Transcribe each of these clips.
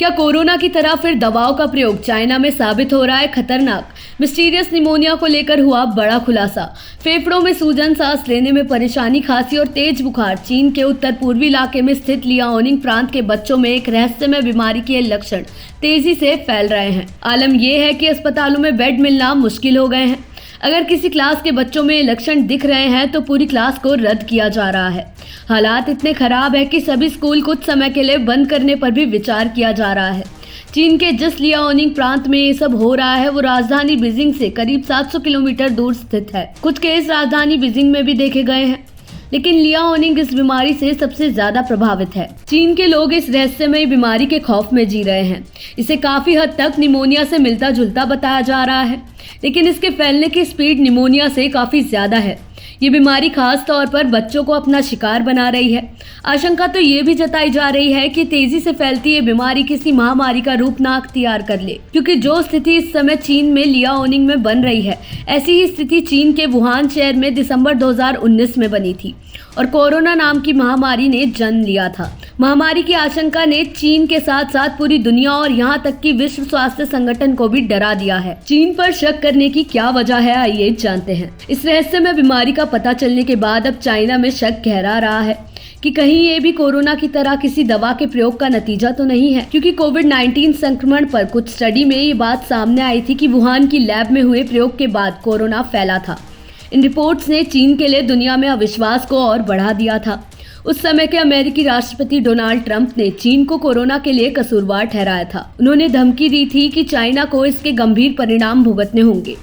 क्या कोरोना की तरह फिर दवाओं का प्रयोग चाइना में साबित हो रहा है खतरनाक? मिस्टीरियस निमोनिया को लेकर हुआ बड़ा खुलासा। फेफड़ों में सूजन, सांस लेने में परेशानी, खांसी और तेज बुखार। चीन के उत्तर पूर्वी इलाके में स्थित लियाओनिंग प्रांत के बच्चों में एक रहस्यमय बीमारी के लक्षण तेजी से फैल रहे हैं। आलम यह है कि अस्पतालों में बेड मिलना मुश्किल हो गए हैं। अगर किसी क्लास के बच्चों में लक्षण दिख रहे हैं तो पूरी क्लास को रद्द किया जा रहा है। हालात इतने खराब है कि सभी स्कूल कुछ समय के लिए बंद करने पर भी विचार किया जा रहा है। चीन के जिस लियाओनिंग प्रांत में ये सब हो रहा है वो राजधानी बीजिंग से करीब 700 किलोमीटर दूर स्थित है। कुछ केस राजधानी बीजिंग में भी देखे गए हैं, लेकिन लियाओनिंग इस बीमारी से सबसे ज्यादा प्रभावित है। चीन के लोग इस रहस्यमय बीमारी के खौफ में जी रहे हैं। इसे काफी हद तक निमोनिया से मिलता जुलता बताया जा रहा है, लेकिन इसके फैलने की स्पीड निमोनिया से काफी ज्यादा है। ये बीमारी खास तौर पर बच्चों को अपना शिकार बना रही है। आशंका तो ये भी जताई जा रही है कि तेजी से फैलती ये बीमारी किसी महामारी का रूप ना अख्तियार कर ले, क्योंकि जो स्थिति इस समय चीन में लियाओनिंग में बन रही है, ऐसी ही स्थिति चीन के वुहान शहर में दिसंबर 2019 में बनी थी और कोरोना नाम की महामारी ने जन्म लिया था। महामारी की आशंका ने चीन के साथ साथ पूरी दुनिया और यहाँ तक कि विश्व स्वास्थ्य संगठन को भी डरा दिया है। चीन पर शक करने की क्या वजह है, आइए जानते हैं। इस रहस्यमय बीमारी का पता चलने के बाद अब चाइना में शक गहरा रहा है कि कहीं ये भी कोरोना की तरह किसी दवा के प्रयोग का नतीजा तो नहीं है, क्योंकि कोविड-19 संक्रमण पर कुछ स्टडी में ये बात सामने आई थी कि वुहान की लैब में हुए प्रयोग के बाद कोरोना फैला था। इन रिपोर्ट्स ने चीन के लिए दुनिया में अविश्वास को और बढ़ा दिया था। उस समय के अमेरिकी राष्ट्रपति डोनाल्ड ट्रंप ने चीन को कोरोना के लिए कसूरवार ठहराया था। उन्होंने धमकी दी थी कि चाइना को इसके गंभीर परिणाम भुगतने होंगे।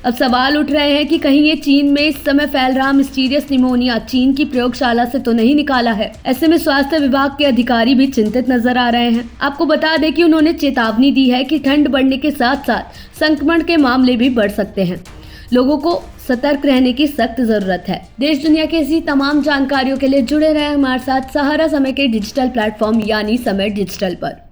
अब सवाल उठ रहे हैं कि कहीं ये चीन में इस समय फैल रहा मिस्टीरियस निमोनिया चीन की प्रयोगशाला से तो नहीं निकाला है। ऐसे में स्वास्थ्य विभाग के अधिकारी भी चिंतित नजर आ रहे हैं। आपको बता दें कि उन्होंने चेतावनी दी है कि ठंड बढ़ने के साथ साथ संक्रमण के मामले भी बढ़ सकते हैं। लोगों को सतर्क रहने की सख्त जरूरत है। देश दुनिया की ऐसी तमाम जानकारियों के लिए जुड़े रहे हमारे साथ सहारा समय के डिजिटल प्लेटफॉर्म यानी समय डिजिटल पर।